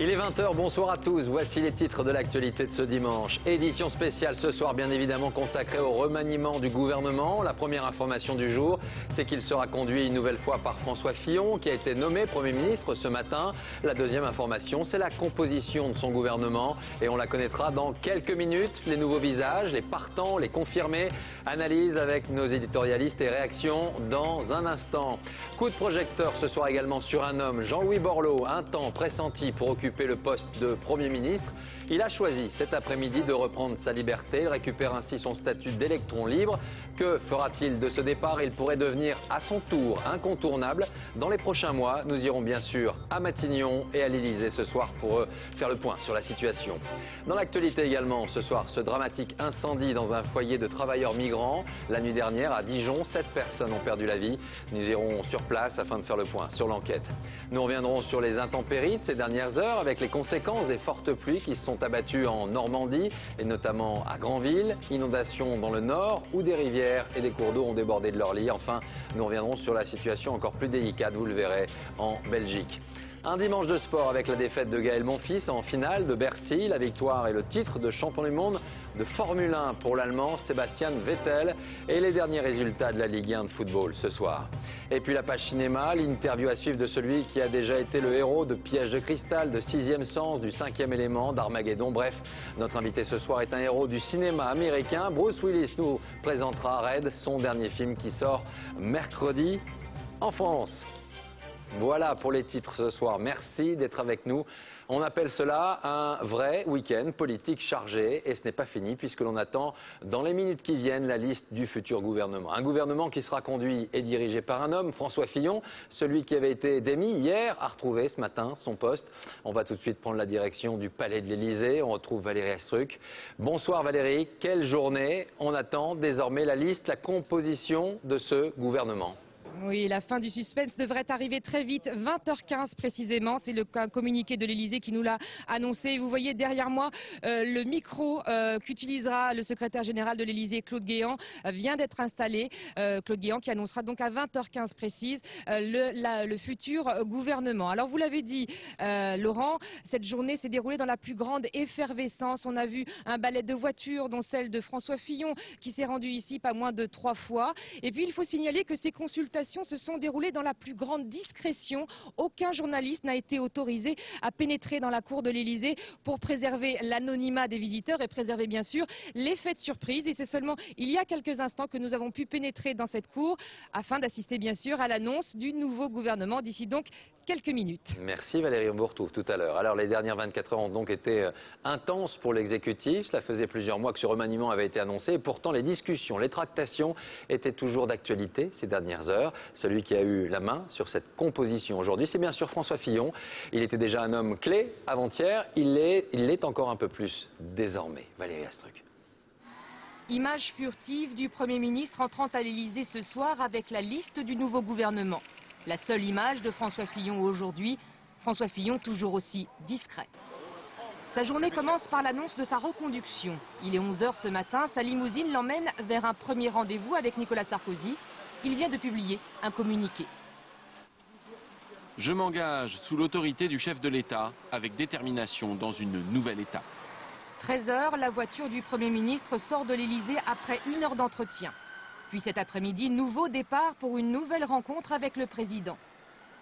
Il est 20h, bonsoir à tous. Voici les titres de l'actualité de ce dimanche. Édition spéciale ce soir, bien évidemment consacrée au remaniement du gouvernement. La première information du jour, c'est qu'il sera conduit une nouvelle fois par François Fillon, qui a été nommé Premier ministre ce matin. La deuxième information, c'est la composition de son gouvernement. Et on la connaîtra dans quelques minutes. Les nouveaux visages, les partants, les confirmés. Analyse avec nos éditorialistes et réactions dans un instant. Coup de projecteur ce soir également sur un homme, Jean-Louis Borloo, un temps pressenti pour occuper le poste de Premier ministre. Il a choisi cet après-midi de reprendre sa liberté. Il récupère ainsi son statut d'électron libre. Que fera-t-il de ce départ? Il pourrait devenir à son tour incontournable. Dans les prochains mois, nous irons bien sûr à Matignon et à l'Élysée ce soir pour faire le point sur la situation. Dans l'actualité également, ce soir, ce dramatique incendie dans un foyer de travailleurs migrants. La nuit dernière, à Dijon, 7 personnes ont perdu la vie. Nous irons sur place afin de faire le point sur l'enquête. Nous reviendrons sur les intempéries de ces dernières heures avec les conséquences des fortes pluies qui se sont abattues en Normandie et notamment à Granville. Inondations dans le nord où des rivières et des cours d'eau ont débordé de leur lit. Enfin, nous reviendrons sur la situation encore plus délicate, vous le verrez, en Belgique. Un dimanche de sport avec la défaite de Gaël Monfils en finale de Bercy, la victoire et le titre de champion du monde de Formule 1 pour l'Allemand Sebastian Vettel et les derniers résultats de la Ligue 1 de football ce soir. Et puis la page cinéma, l'interview à suivre de celui qui a déjà été le héros de Piège de cristal, de Sixième sens, du Cinquième élément, d'Armageddon. Bref, notre invité ce soir est un héros du cinéma américain. Bruce Willis nous présentera Red, son dernier film qui sort mercredi en France. Voilà pour les titres ce soir. Merci d'être avec nous. On appelle cela un vrai week-end politique chargé et ce n'est pas fini puisque l'on attend dans les minutes qui viennent la liste du futur gouvernement. Un gouvernement qui sera conduit et dirigé par un homme, François Fillon, celui qui avait été démis hier, a retrouvé ce matin son poste. On va tout de suite prendre la direction du palais de l'Élysée. On retrouve Valérie Astruc. Bonsoir Valérie, quelle journée. On attend désormais la liste, la composition de ce gouvernement. Oui, la fin du suspense devrait arriver très vite, 20h15 précisément. C'est le communiqué de l'Élysée qui nous l'a annoncé. Vous voyez derrière moi le micro qu'utilisera le secrétaire général de l'Élysée, Claude Guéant, vient d'être installé. Claude Guéant qui annoncera donc à 20h15 précise le futur gouvernement. Alors vous l'avez dit, Laurent, cette journée s'est déroulée dans la plus grande effervescence. On a vu un ballet de voitures, dont celle de François Fillon, qui s'est rendu ici pas moins de 3 fois. Et puis il faut signaler que ces consultations se sont déroulées dans la plus grande discrétion. Aucun journaliste n'a été autorisé à pénétrer dans la cour de l'Élysée pour préserver l'anonymat des visiteurs et préserver bien sûr l'effet de surprise. Et c'est seulement il y a quelques instants que nous avons pu pénétrer dans cette cour afin d'assister bien sûr à l'annonce du nouveau gouvernement d'ici donc quelques minutes. Merci Valérie, on vous retrouve tout à l'heure. Alors les dernières 24 heures ont donc été intenses pour l'exécutif. Cela faisait plusieurs mois que ce remaniement avait été annoncé et pourtant les discussions, les tractations étaient toujours d'actualité ces dernières heures. Celui qui a eu la main sur cette composition aujourd'hui, c'est bien sûr François Fillon. Il était déjà un homme clé avant-hier, il l'est encore un peu plus désormais. Valérie Astruc. Image furtive du Premier ministre entrant à l'Élysée ce soir avec la liste du nouveau gouvernement. La seule image de François Fillon aujourd'hui, François Fillon toujours aussi discret. Sa journée commence par l'annonce de sa reconduction. Il est 11h ce matin, sa limousine l'emmène vers un premier rendez-vous avec Nicolas Sarkozy. Il vient de publier un communiqué. Je m'engage sous l'autorité du chef de l'État avec détermination dans une nouvelle étape. 13h, la voiture du Premier ministre sort de l'Élysée après 1 heure d'entretien. Puis cet après-midi, nouveau départ pour une nouvelle rencontre avec le président.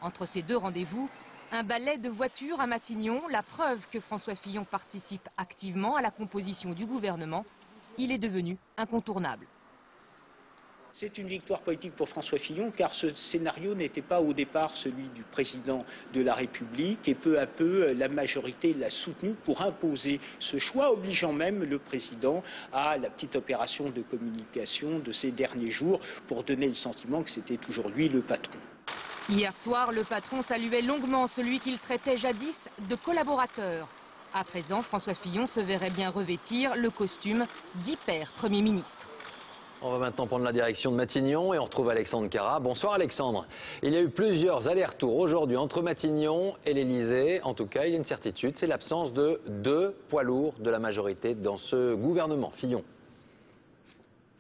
Entre ces deux rendez-vous, un ballet de voitures à Matignon, la preuve que François Fillon participe activement à la composition du gouvernement. Il est devenu incontournable. C'est une victoire politique pour François Fillon car ce scénario n'était pas au départ celui du président de la République et peu à peu la majorité l'a soutenu pour imposer ce choix, obligeant même le président à la petite opération de communication de ces derniers jours pour donner le sentiment que c'était toujours lui le patron. Hier soir, le patron saluait longuement celui qu'il traitait jadis de collaborateur. À présent, François Fillon se verrait bien revêtir le costume d'hyper Premier ministre. On va maintenant prendre la direction de Matignon et on retrouve Alexandre Carra. Bonsoir Alexandre. Il y a eu plusieurs allers-retours aujourd'hui entre Matignon et l'Élysée. En tout cas, il y a une certitude, c'est l'absence de 2 poids lourds de la majorité dans ce gouvernement. Fillon.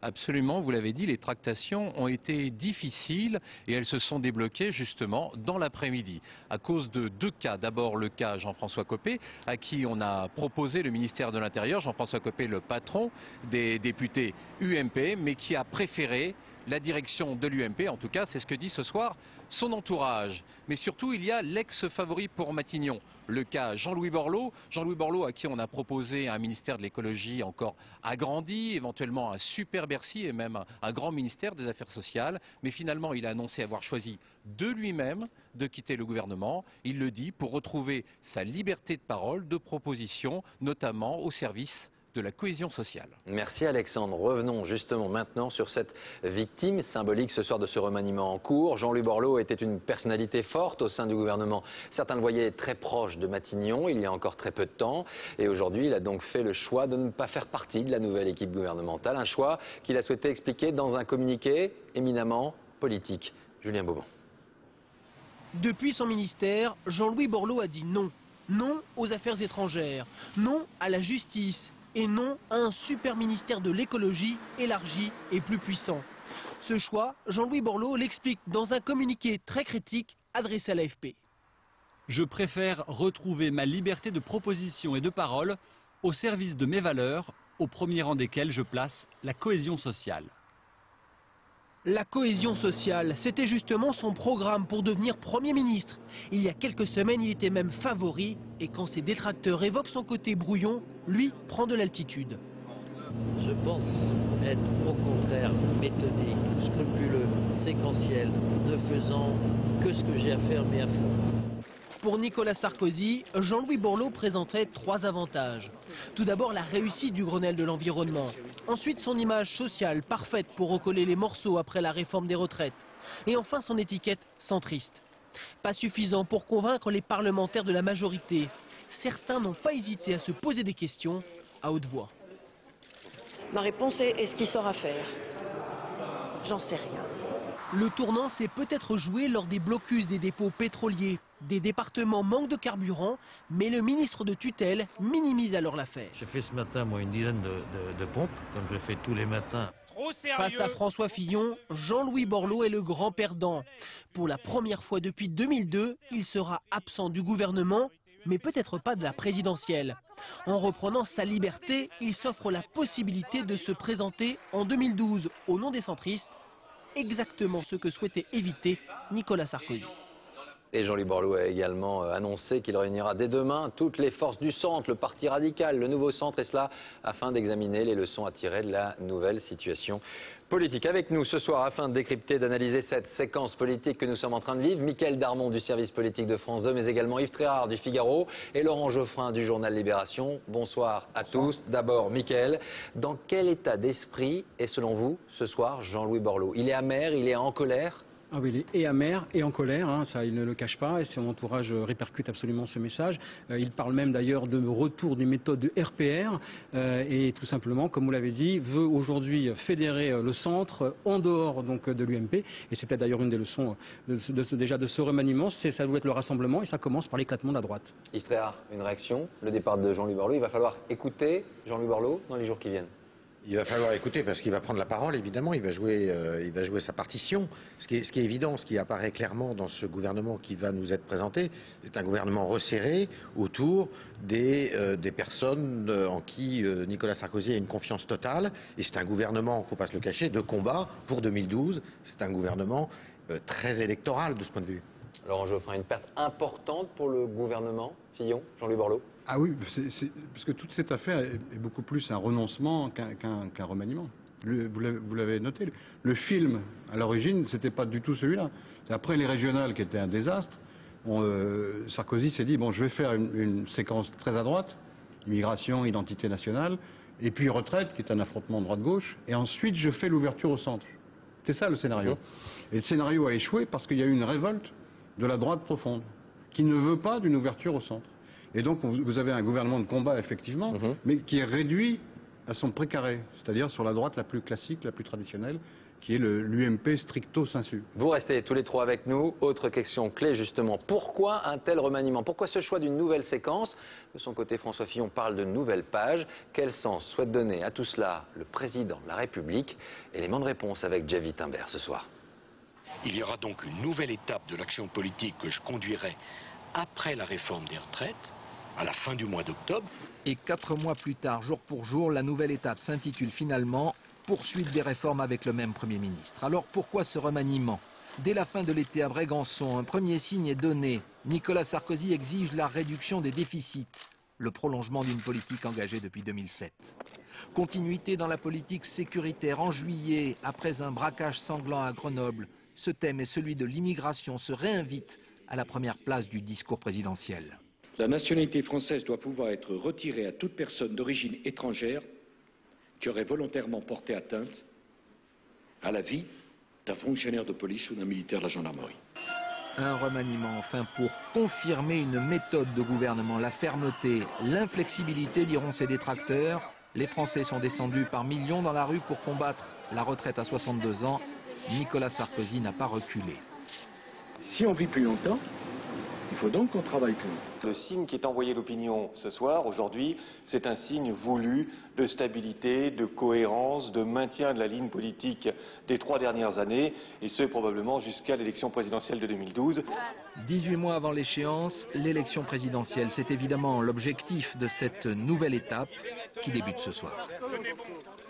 Absolument, vous l'avez dit, les tractations ont été difficiles et elles se sont débloquées justement dans l'après-midi à cause de deux cas. D'abord le cas Jean-François Copé, à qui on a proposé le ministère de l'Intérieur. Jean-François Copé, le patron des députés UMP, mais qui a préféré la direction de l'UMP, en tout cas c'est ce que dit ce soir son entourage. Mais surtout il y a l'ex-favori pour Matignon, le cas Jean-Louis Borloo. Jean-Louis Borloo à qui on a proposé un ministère de l'écologie encore agrandi, éventuellement un super Bercy et même un grand ministère des Affaires sociales. Mais finalement il a annoncé avoir choisi de lui-même de quitter le gouvernement. Il le dit pour retrouver sa liberté de parole, de proposition, notamment au service de la cohésion sociale. Merci Alexandre. Revenons justement maintenant sur cette victime symbolique ce soir de ce remaniement en cours. Jean-Louis Borloo était une personnalité forte au sein du gouvernement. Certains le voyaient très proche de Matignon il y a encore très peu de temps. Et aujourd'hui, il a donc fait le choix de ne pas faire partie de la nouvelle équipe gouvernementale. Un choix qu'il a souhaité expliquer dans un communiqué éminemment politique. Julien Beaumont. Depuis son ministère, Jean-Louis Borloo a dit non. Non aux affaires étrangères, non à la justice et non à un super ministère de l'écologie élargi et plus puissant. Ce choix, Jean-Louis Borloo l'explique dans un communiqué très critique adressé à l'AFP. Je préfère retrouver ma liberté de proposition et de parole au service de mes valeurs, au premier rang desquelles je place la cohésion sociale. La cohésion sociale, c'était justement son programme pour devenir Premier ministre. Il y a quelques semaines, il était même favori. Et quand ses détracteurs évoquent son côté brouillon, lui prend de l'altitude. Je pense être au contraire méthodique, scrupuleux, séquentiel, ne faisant que ce que j'ai à faire, mais à fond. Pour Nicolas Sarkozy, Jean-Louis Borloo présentait trois avantages. Tout d'abord la réussite du Grenelle de l'environnement. Ensuite son image sociale parfaite pour recoller les morceaux après la réforme des retraites. Et enfin son étiquette centriste. Pas suffisant pour convaincre les parlementaires de la majorité. Certains n'ont pas hésité à se poser des questions à haute voix. Ma réponse est ce qu'il saura faire. J'en sais rien. Le tournant s'est peut-être joué lors des blocus des dépôts pétroliers. Des départements manquent de carburant, mais le ministre de tutelle minimise alors l'affaire. J'ai fait ce matin, moi, une dizaine de pompes, comme je fais tous les matins. Face à François Fillon, Jean-Louis Borloo est le grand perdant. Pour la première fois depuis 2002, il sera absent du gouvernement, mais peut-être pas de la présidentielle. En reprenant sa liberté, il s'offre la possibilité de se présenter en 2012 au nom des centristes, exactement ce que souhaitait éviter Nicolas Sarkozy. Et Jean-Louis Borloo a également annoncé qu'il réunira dès demain toutes les forces du centre, le Parti radical, le nouveau centre, et cela afin d'examiner les leçons à tirer de la nouvelle situation politique. Avec nous ce soir, afin de décrypter, d'analyser cette séquence politique que nous sommes en train de vivre, Mickaël Darmon du service politique de France 2, mais également Yves Tréhard du Figaro et Laurent Geoffrin du journal Libération. Bonsoir à tous. D'abord, Mickaël, dans quel état d'esprit est selon vous ce soir Jean-Louis Borloo? Il est amer, il est en colère? Ah oui, il est amer et en colère, hein, ça il ne le cache pas, et son entourage répercute absolument ce message. Il parle même d'ailleurs de retour d'une méthode de RPR et tout simplement, comme vous l'avez dit, veut aujourd'hui fédérer le centre en dehors donc de l'UMP. Et c'est peut-être d'ailleurs une des leçons déjà de ce remaniement, ça doit être le rassemblement et ça commence par l'éclatement de la droite. Yves Tréhard, une réaction, le départ de Jean-Louis Borloo, il va falloir écouter Jean-Louis Borloo dans les jours qui viennent. Il va falloir écouter parce qu'il va prendre la parole, évidemment, il va jouer sa partition. Ce qui est évident, ce qui apparaît clairement dans ce gouvernement qui va nous être présenté, c'est un gouvernement resserré autour des personnes en qui Nicolas Sarkozy a une confiance totale. Et c'est un gouvernement, il ne faut pas se le cacher, de combat pour 2012. C'est un gouvernement très électoral de ce point de vue. Laurent Geoffrin, une perte importante pour le gouvernement Fillon, Jean-Louis Borloo? Ah oui, parce que toute cette affaire est beaucoup plus un renoncement qu'un remaniement. Vous l'avez noté, le film, à l'origine, c'était pas du tout celui-là. C'est après les régionales qui étaient un désastre. Sarkozy s'est dit, bon, je vais faire une séquence très à droite, immigration, identité nationale, et puis retraite, qui est un affrontement droite-gauche, et ensuite je fais l'ouverture au centre. C'est ça le scénario. Et le scénario a échoué parce qu'il y a eu une révolte de la droite profonde, qui ne veut pas d'une ouverture au centre. Et donc vous avez un gouvernement de combat, effectivement, mais qui est réduit à son précaré, c'est-à-dire sur la droite la plus classique, la plus traditionnelle, qui est l'UMP stricto sensu. Vous restez tous les trois avec nous. Autre question clé justement, pourquoi un tel remaniement? Pourquoi ce choix d'une nouvelle séquence? De son côté, François Fillon parle de nouvelles pages. Quel sens souhaite donner à tout cela le président de la République? Élément de réponse avec Jeff Wittenberg ce soir. Il y aura donc une nouvelle étape de l'action politique que je conduirai après la réforme des retraites, à la fin du mois d'octobre. Et 4 mois plus tard, jour pour jour, la nouvelle étape s'intitule finalement « Poursuite des réformes avec le même Premier ministre ». Alors pourquoi ce remaniement? Dès la fin de l'été à Brégançon, un premier signe est donné. Nicolas Sarkozy exige la réduction des déficits, le prolongement d'une politique engagée depuis 2007. Continuité dans la politique sécuritaire en juillet, après un braquage sanglant à Grenoble. Ce thème et celui de l'immigration se réinvitent à la première place du discours présidentiel. La nationalité française doit pouvoir être retirée à toute personne d'origine étrangère qui aurait volontairement porté atteinte à la vie d'un fonctionnaire de police ou d'un militaire de la gendarmerie. Un remaniement enfin pour confirmer une méthode de gouvernement, la fermeté, l'inflexibilité, diront ses détracteurs. Les Français sont descendus par millions dans la rue pour combattre la retraite à 62 ans. Nicolas Sarkozy n'a pas reculé. Si on vit plus longtemps, il faut donc qu'on travaille plus longtemps. Le signe qui est envoyé à l'opinion ce soir, aujourd'hui, c'est un signe voulu de stabilité, de cohérence, de maintien de la ligne politique des 3 dernières années, et ce probablement jusqu'à l'élection présidentielle de 2012. 18 mois avant l'échéance, l'élection présidentielle, c'est évidemment l'objectif de cette nouvelle étape qui débute ce soir.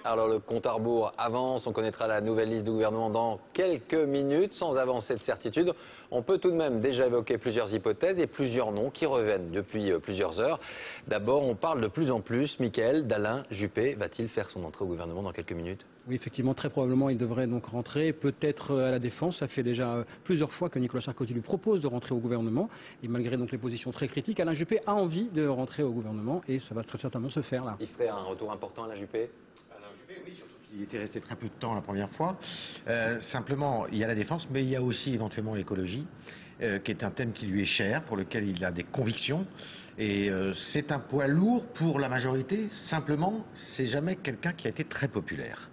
Alors le compte à rebours avance, on connaîtra la nouvelle liste du gouvernement dans quelques minutes, sans avancer de certitude. On peut tout de même déjà évoquer plusieurs hypothèses et plusieurs noms qui reviennent depuis plusieurs heures. D'abord, on parle de plus en plus, Mickaël, d'Alain Juppé. Va-t-il faire son entrée au gouvernement dans quelques minutes? Oui, effectivement, très probablement, il devrait donc rentrer, peut-être à la Défense. Ça fait déjà plusieurs fois que Nicolas Sarkozy lui propose de rentrer au gouvernement. Et malgré donc les positions très critiques, Alain Juppé a envie de rentrer au gouvernement et ça va très certainement se faire là. Il ferait un retour important, Alain Juppé? Oui, surtout qu'il était resté très peu de temps la première fois. Simplement, il y a la défense, mais il y a aussi éventuellement l'écologie, qui est un thème qui lui est cher, pour lequel il a des convictions. Et c'est un poids lourd pour la majorité. Simplement, c'est jamais quelqu'un qui a été très populaire.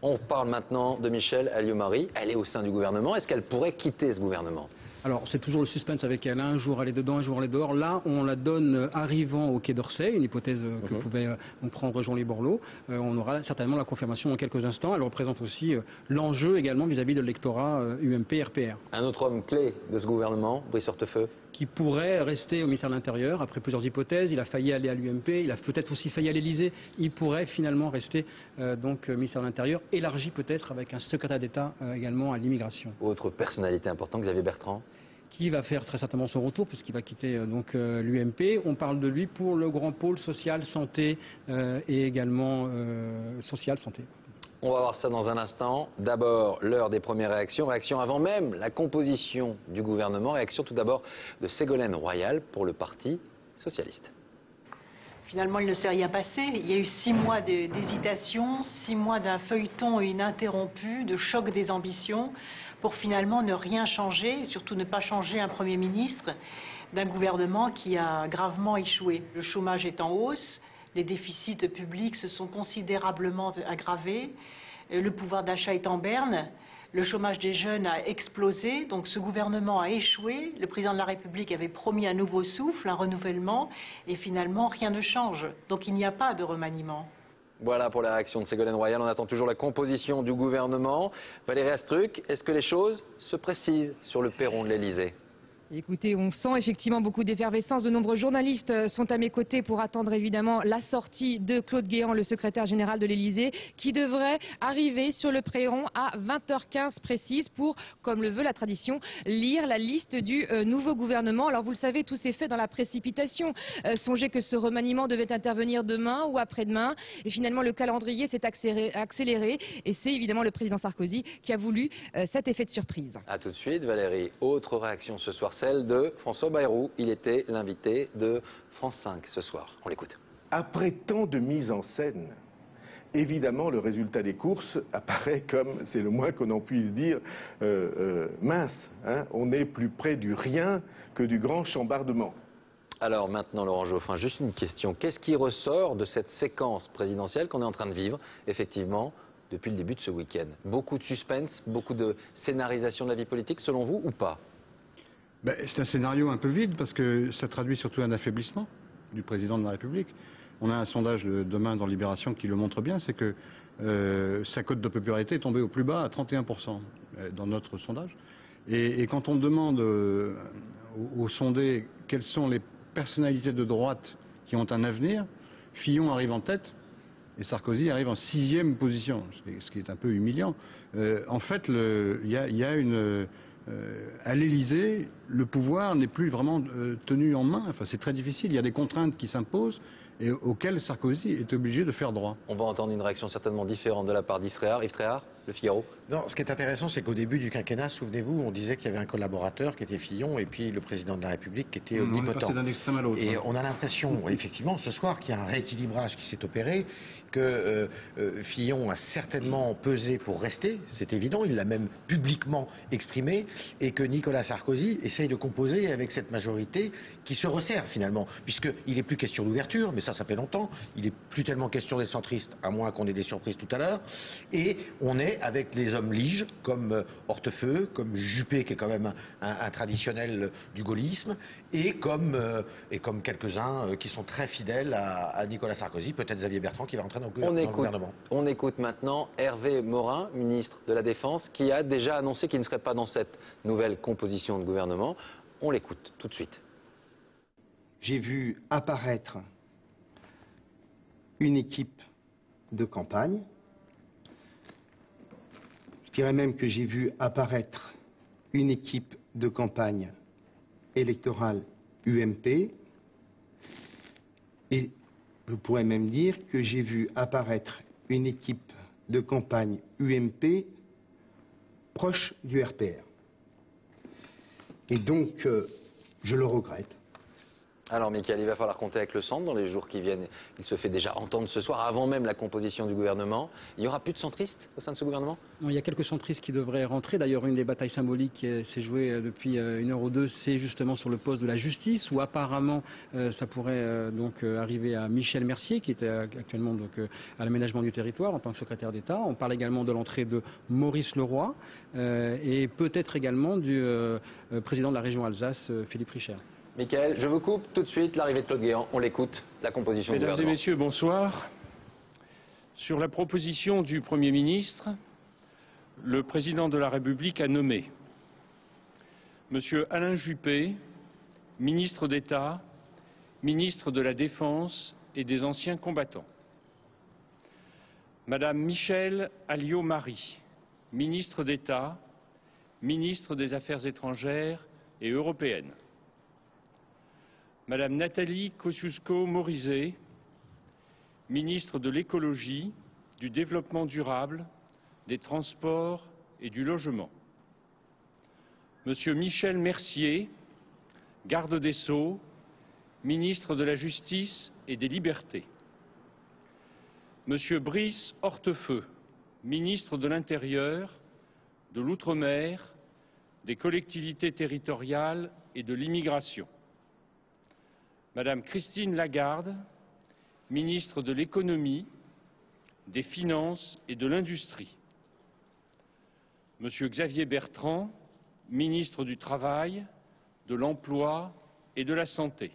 On parle maintenant de Michèle Alliot-Marie. Elle est au sein du gouvernement. Est-ce qu'elle pourrait quitter ce gouvernement? Alors, c'est toujours le suspense avec elle. Un jour elle est dedans, un jour elle est dehors. Là, on la donne arrivant au Quai d'Orsay, une hypothèse que pouvait prendre Jean-Louis Borloo. On aura certainement la confirmation dans quelques instants. Elle représente aussi l'enjeu également vis-à-vis de l'électorat UMP-RPR. Un autre homme clé de ce gouvernement, Brice Hortefeux, qui pourrait rester au ministère de l'Intérieur après plusieurs hypothèses. Il a failli aller à l'UMP, il a peut-être aussi failli à l'Élysée. Il pourrait finalement rester donc ministère de l'Intérieur, élargi peut-être avec un secrétaire d'État également à l'immigration. Autre personnalité importante, Xavier Bertrand, qui va faire très certainement son retour puisqu'il va quitter donc l'UMP. On parle de lui pour le grand pôle social, santé et également social, santé. On va voir ça dans un instant. D'abord, l'heure des premières réactions. Réaction avant même la composition du gouvernement. Réaction tout d'abord de Ségolène Royal pour le Parti socialiste. Finalement, il ne s'est rien passé. Il y a eu 6 mois d'hésitation, 6 mois d'un feuilleton ininterrompu, de choc des ambitions, pour finalement ne rien changer, et surtout ne pas changer un Premier ministre d'un gouvernement qui a gravement échoué. Le chômage est en hausse, les déficits publics se sont considérablement aggravés, le pouvoir d'achat est en berne, le chômage des jeunes a explosé, donc ce gouvernement a échoué. Le président de la République avait promis un nouveau souffle, un renouvellement, et finalement rien ne change. Donc il n'y a pas de remaniement. Voilà pour la réaction de Ségolène Royal. On attend toujours la composition du gouvernement. Valérie Astruc, est-ce que les choses se précisent sur le perron de l'Élysée? Écoutez, on sent effectivement beaucoup d'effervescence. De nombreux journalistes sont à mes côtés pour attendre évidemment la sortie de Claude Guéant, le secrétaire général de l'Élysée, qui devrait arriver sur le perron à 20h15 précise pour, comme le veut la tradition, lire la liste du nouveau gouvernement. Alors vous le savez, tout s'est fait dans la précipitation. Songez que ce remaniement devait intervenir demain ou après-demain. Et finalement, le calendrier s'est accéléré. Et c'est évidemment le président Sarkozy qui a voulu cet effet de surprise. A tout de suite, Valérie. Autre réaction ce soir, celle de François Bayrou. Il était l'invité de France 5 ce soir. On l'écoute. Après tant de mise en scène, évidemment, le résultat des courses apparaît comme, c'est le moins qu'on en puisse dire, mince. Hein, on est plus près du rien que du grand chambardement. Alors maintenant, Laurent Geoffrin, juste une question. Qu'est-ce qui ressort de cette séquence présidentielle qu'on est en train de vivre, effectivement, depuis le début de ce week-end. Beaucoup de suspense, beaucoup de scénarisation de la vie politique, selon vous, ou pas? C'est un scénario un peu vide parce que ça traduit surtout un affaiblissement du président de la République. On a un sondage demain dans Libération qui le montre bien, c'est que sa cote de popularité est tombée au plus bas à 31% dans notre sondage. Et quand on demande aux sondés quelles sont les personnalités de droite qui ont un avenir, Fillon arrive en tête et Sarkozy arrive en 6e position, ce qui est un peu humiliant. En fait, à l'Élysée, le pouvoir n'est plus vraiment tenu en main. Enfin, c'est très difficile. Il y a des contraintes qui s'imposent et auxquelles Sarkozy est obligé de faire droit. On va entendre une réaction certainement différente de la part d'Yves Tréhard. Yves Tréhard, Le Figaro. Non, ce qui est intéressant, c'est qu'au début du quinquennat, souvenez-vous, on disait qu'il y avait un collaborateur qui était Fillon et puis le président de la République qui était omnipotent. On est passé d'un extrême à l'autre. Et on a l'impression, effectivement, ce soir, qu'il y a un rééquilibrage qui s'est opéré, que Fillon a certainement pesé pour rester, c'est évident, il l'a même publiquement exprimé, et que Nicolas Sarkozy essaye de composer avec cette majorité qui se resserre finalement, puisqu'il n'est plus question d'ouverture, mais ça fait longtemps, il n'est plus tellement question des centristes, à moins qu'on ait des surprises tout à l'heure, et on est avec les hommes liges, comme Hortefeux, comme Juppé, qui est quand même un traditionnel du gaullisme, et comme quelques-uns qui sont très fidèles à Nicolas Sarkozy, peut-être Xavier Bertrand qui va rentrer dans le gouvernement. On écoute maintenant Hervé Morin, ministre de la Défense, qui a déjà annoncé qu'il ne serait pas dans cette nouvelle composition de gouvernement. On l'écoute tout de suite. J'ai vu apparaître une équipe de campagne. Je dirais même que j'ai vu apparaître une équipe de campagne électorale UMP. Et je pourrais même dire que j'ai vu apparaître une équipe de campagne UMP proche du RPR. Et donc, je le regrette. Alors, Mickaël, il va falloir compter avec le centre dans les jours qui viennent. Il se fait déjà entendre ce soir, avant même la composition du gouvernement. Il n'y aura plus de centristes au sein de ce gouvernement? Non, il y a quelques centristes qui devraient rentrer. D'ailleurs, une des batailles symboliques qui s'est jouée depuis une heure ou deux, c'est justement sur le poste de la justice, où apparemment ça pourrait donc arriver à Michel Mercier, qui était actuellement donc, à l'aménagement du territoire en tant que secrétaire d'État. On parle également de l'entrée de Maurice Leroy et peut-être également du président de la région Alsace, Philippe Richer. Mickaël, je vous coupe tout de suite l'arrivée de Claude Guéant. On l'écoute, la composition du gouvernement. Mesdames et messieurs, bonsoir. Sur la proposition du Premier ministre, le président de la République a nommé Monsieur Alain Juppé, ministre d'État, ministre de la Défense et des Anciens combattants. Madame Michèle Alliot-Marie, ministre d'État, ministre des Affaires étrangères et européennes. Madame Nathalie Kosciusko-Morizet, ministre de l'Écologie, du Développement durable, des Transports et du Logement. Monsieur Michel Mercier, garde des Sceaux, ministre de la Justice et des Libertés. Monsieur Brice Hortefeux, ministre de l'Intérieur, de l'Outre-mer, des collectivités territoriales et de l'immigration. Madame Christine Lagarde, ministre de l'Économie, des Finances et de l'Industrie. Monsieur Xavier Bertrand, ministre du Travail, de l'Emploi et de la Santé.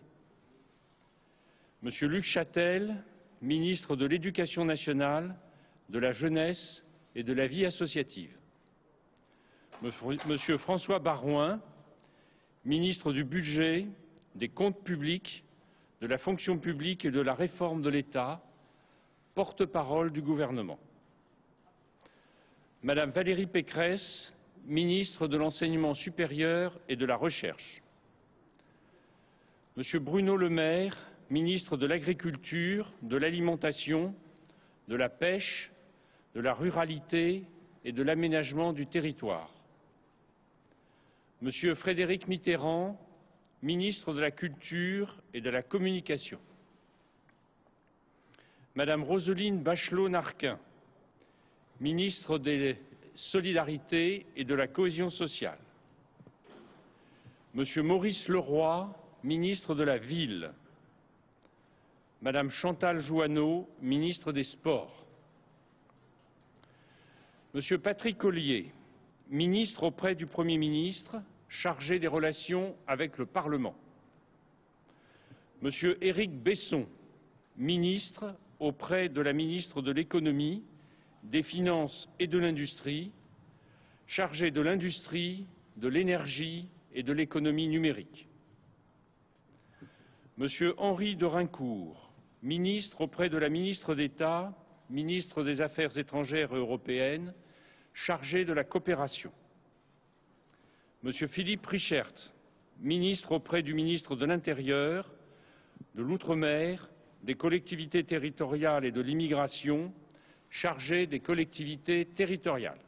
Monsieur Luc Châtel, ministre de l'Éducation nationale, de la Jeunesse et de la Vie associative. Monsieur François Baroin, ministre du Budget, des Comptes publics, de la fonction publique et de la réforme de l'État, porte-parole du gouvernement. Madame Valérie Pécresse, ministre de l'Enseignement supérieur et de la Recherche. Monsieur Bruno Le Maire, ministre de l'Agriculture, de l'Alimentation, de la Pêche, de la Ruralité et de l'Aménagement du territoire. Monsieur Frédéric Mitterrand, ministre de la Culture et de la Communication. Madame Roselyne Bachelot-Narquin, ministre des Solidarités et de la Cohésion sociale. Monsieur Maurice Leroy, ministre de la Ville. Madame Chantal Jouanneau, ministre des Sports. Monsieur Patrick Ollier, ministre auprès du Premier ministre, chargé des relations avec le Parlement. Monsieur Éric Besson, ministre auprès de la ministre de l'Économie, des Finances et de l'Industrie, chargé de l'industrie, de l'énergie et de l'économie numérique. Monsieur Henri de Rincourt, ministre auprès de la ministre d'État, ministre des Affaires étrangères et européennes, chargé de la coopération. Monsieur Philippe Richert, ministre auprès du ministre de l'Intérieur, de l'Outre-mer, des collectivités territoriales et de l'immigration, chargé des collectivités territoriales.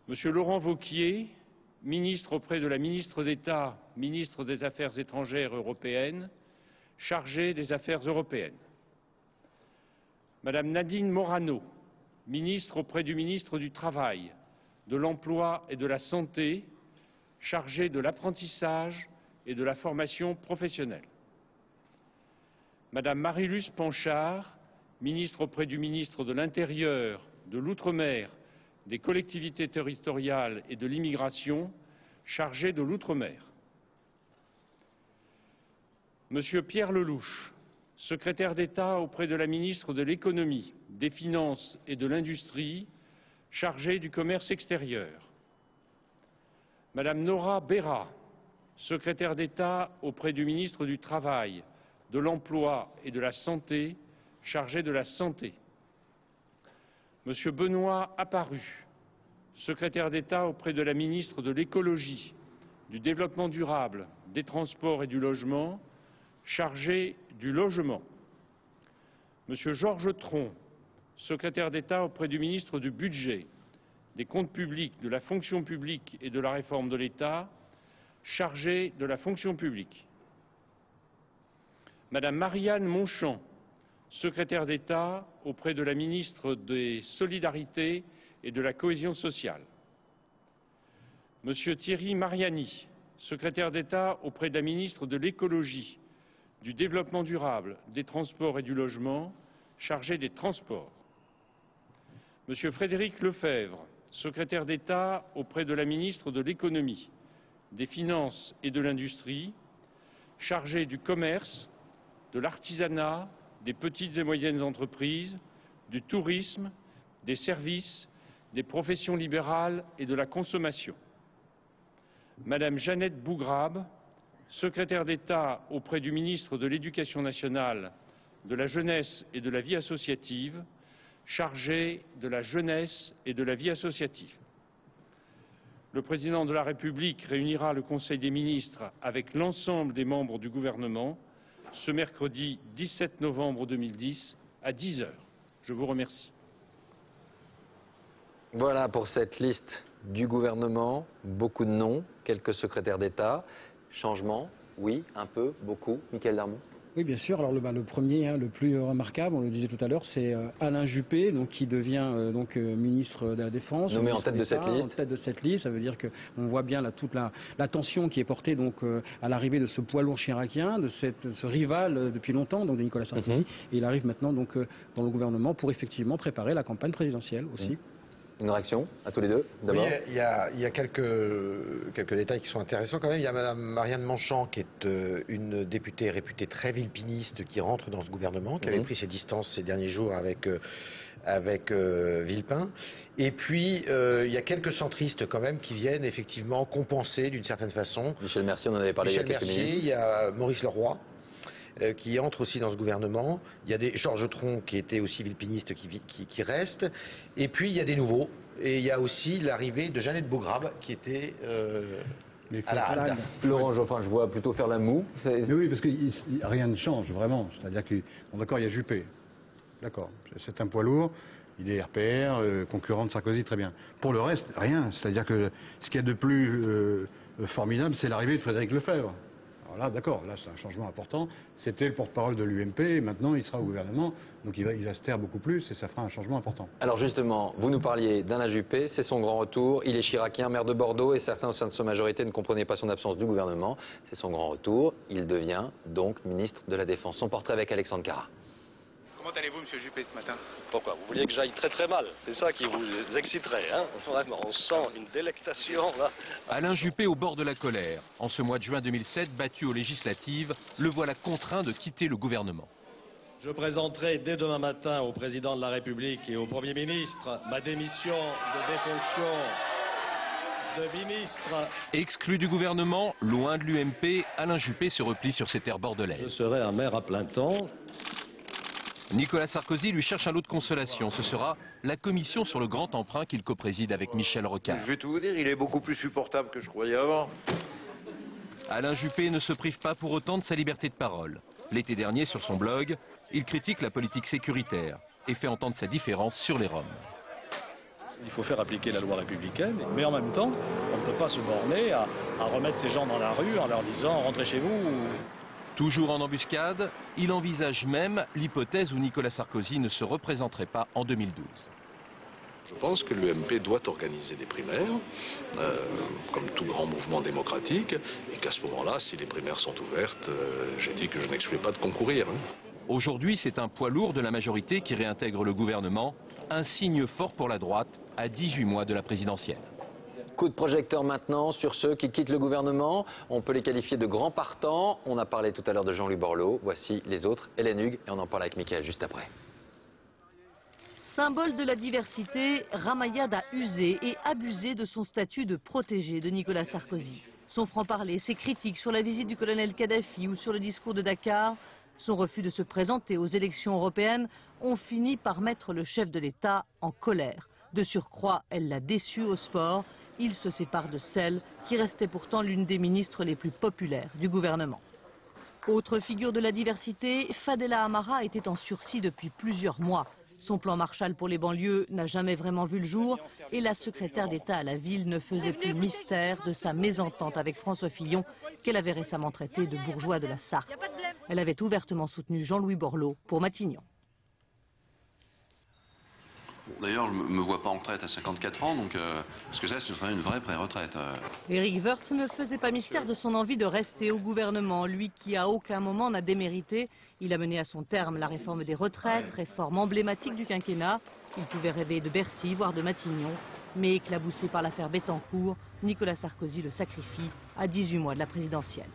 Monsieur Laurent Wauquiez, ministre auprès de la ministre d'État, ministre des Affaires étrangères et européennes, chargé des Affaires européennes. Madame Nadine Morano, ministre auprès du ministre du Travail, de l'Emploi et de la Santé, chargée de l'apprentissage et de la formation professionnelle. Madame Marie-Luce Panchard, ministre auprès du ministre de l'Intérieur, de l'Outre-mer, des collectivités territoriales et de l'immigration, chargée de l'Outre-mer. Monsieur Pierre Lelouch, secrétaire d'État auprès de la ministre de l'Économie, des Finances et de l'Industrie, chargé du commerce extérieur. Madame Nora Berra, secrétaire d'État auprès du ministre du Travail, de l'Emploi et de la Santé, chargé de la Santé. Monsieur Benoît Apparu, secrétaire d'État auprès de la ministre de l'Écologie, du Développement durable, des Transports et du Logement, chargé du Logement. Monsieur Georges Tron, secrétaire d'État auprès du ministre du Budget, des Comptes publics, de la Fonction publique et de la Réforme de l'État, chargé de la Fonction publique. Madame Marianne Monchamp, secrétaire d'État auprès de la ministre des Solidarités et de la Cohésion sociale. Monsieur Thierry Mariani, secrétaire d'État auprès de la ministre de l'Écologie, du Développement durable, des Transports et du Logement, chargé des Transports. Monsieur Frédéric Lefebvre, secrétaire d'État auprès de la ministre de l'Économie, des Finances et de l'Industrie, chargé du commerce, de l'artisanat, des petites et moyennes entreprises, du tourisme, des services, des professions libérales et de la consommation. Madame Jeannette Bougrabe, secrétaire d'État auprès du ministre de l'Éducation nationale, de la jeunesse et de la vie associative, chargée de la jeunesse et de la vie associative. Le président de la République réunira le Conseil des ministres avec l'ensemble des membres du gouvernement ce mercredi 17 novembre 2010 à 10 h. Je vous remercie. Voilà pour cette liste du gouvernement. Beaucoup de noms, quelques secrétaires d'État. Changement, oui, un peu, beaucoup. Mickaël Darmon. Oui, bien sûr. Alors le premier, le plus remarquable, on le disait tout à l'heure, c'est Alain Juppé, donc qui devient ministre de la Défense. Nommé en tête de cette liste. En tête de cette liste, ça veut dire qu'on voit bien toute l'attention qui est portée donc à l'arrivée de ce poids lourd chiracien, de ce rival depuis longtemps, donc de Nicolas Sarkozy. Et il arrive maintenant donc dans le gouvernement pour effectivement préparer la campagne présidentielle aussi. Une réaction à tous les deux, d'abord. Oui, il y a quelques détails qui sont intéressants quand même. Il y a Madame Marianne Monchamp, qui est une députée réputée très villepiniste, qui rentre dans ce gouvernement, qui avait pris ses distances ces derniers jours avec Villepin. Et puis, il y a quelques centristes quand même qui viennent effectivement compenser d'une certaine façon. Michel Mercier, on en avait parlé il y a quelques minutes. Il y a Maurice Leroy, qui entre aussi dans ce gouvernement. Il y a Georges Tron, qui était aussi villepiniste, qui reste. Et puis, il y a des nouveaux. Et il y a aussi l'arrivée de Jeannette Bougrabe, qui était à la HALDA. Laurent Geoffrin, je vois plutôt faire la moue. Mais oui, parce que rien ne change, vraiment. C'est-à-dire que, bon, d'accord, il y a Juppé. D'accord, c'est un poids lourd. Il est RPR, concurrent de Sarkozy, très bien. Pour le reste, rien. C'est-à-dire que ce qu'il y a de plus formidable, c'est l'arrivée de Frédéric Lefebvre. Alors là, d'accord, là c'est un changement important. C'était le porte-parole de l'UMP, et maintenant il sera au gouvernement, donc il va se taire beaucoup plus et ça fera un changement important. Alors justement, vous nous parliez d'Alain Juppé, c'est son grand retour. Il est chiracien, maire de Bordeaux, et certains au sein de sa majorité ne comprenaient pas son absence du gouvernement. C'est son grand retour. Il devient donc ministre de la Défense. Son portrait avec Alexandre Carra. Comment allez-vous, monsieur Juppé, ce matin? Pourquoi? Vous vouliez que j'aille très très mal? C'est ça qui vous exciterait, hein? Vraiment, on sent une délectation, là. Alain Juppé au bord de la colère. En ce mois de juin 2007, battu aux législatives, le voilà contraint de quitter le gouvernement. Je présenterai dès demain matin au président de la République et au Premier ministre ma démission de défonction de ministre. Exclu du gouvernement, loin de l'UMP, Alain Juppé se replie sur ses terres bordelaises. Je serai un maire à plein temps. Nicolas Sarkozy lui cherche un lot de consolation. Ce sera la commission sur le grand emprunt qu'il co-préside avec Michel Rocard. Je vais tout vous dire, il est beaucoup plus supportable que je croyais avant. Alain Juppé ne se prive pas pour autant de sa liberté de parole. L'été dernier, sur son blog, il critique la politique sécuritaire et fait entendre sa différence sur les Roms. Il faut faire appliquer la loi républicaine, mais en même temps, on ne peut pas se borner à remettre ces gens dans la rue en leur disant « rentrez chez vous ». Toujours en embuscade, il envisage même l'hypothèse où Nicolas Sarkozy ne se représenterait pas en 2012. Je pense que l'UMP doit organiser des primaires, comme tout grand mouvement démocratique, et qu'à ce moment-là, si les primaires sont ouvertes, j'ai dit que je n'excluais pas de concourir. Aujourd'hui, c'est un poids lourd de la majorité qui réintègre le gouvernement, un signe fort pour la droite à 18 mois de la présidentielle. Coup de projecteur maintenant sur ceux qui quittent le gouvernement. On peut les qualifier de grands partants. On a parlé tout à l'heure de Jean-Louis Borloo. Voici les autres, Hélène Hugues, et on en parle avec Mickaël juste après. Symbole de la diversité, Ramayad a usé et abusé de son statut de protégé de Nicolas Sarkozy. Son franc-parler, ses critiques sur la visite du colonel Kadhafi ou sur le discours de Dakar, son refus de se présenter aux élections européennes ont fini par mettre le chef de l'État en colère. De surcroît, elle l'a déçu au sport. Il se sépare de celle qui restait pourtant l'une des ministres les plus populaires du gouvernement. Autre figure de la diversité, Fadela Amara était en sursis depuis plusieurs mois. Son plan Marshall pour les banlieues n'a jamais vraiment vu le jour et la secrétaire d'État à la ville ne faisait plus mystère de sa mésentente avec François Fillon qu'elle avait récemment traité de bourgeois de la Sarthe. Elle avait ouvertement soutenu Jean-Louis Borloo pour Matignon. Bon, d'ailleurs, je ne me vois pas en retraite à 54 ans, donc, parce que ça, ce serait une vraie pré-retraite. Éric Woerth ne faisait pas mystère de son envie de rester au gouvernement. Lui qui à aucun moment n'a démérité, il a mené à son terme la réforme des retraites, réforme emblématique du quinquennat. Il pouvait rêver de Bercy, voire de Matignon. Mais éclaboussé par l'affaire Bettencourt, Nicolas Sarkozy le sacrifie à 18 mois de la présidentielle.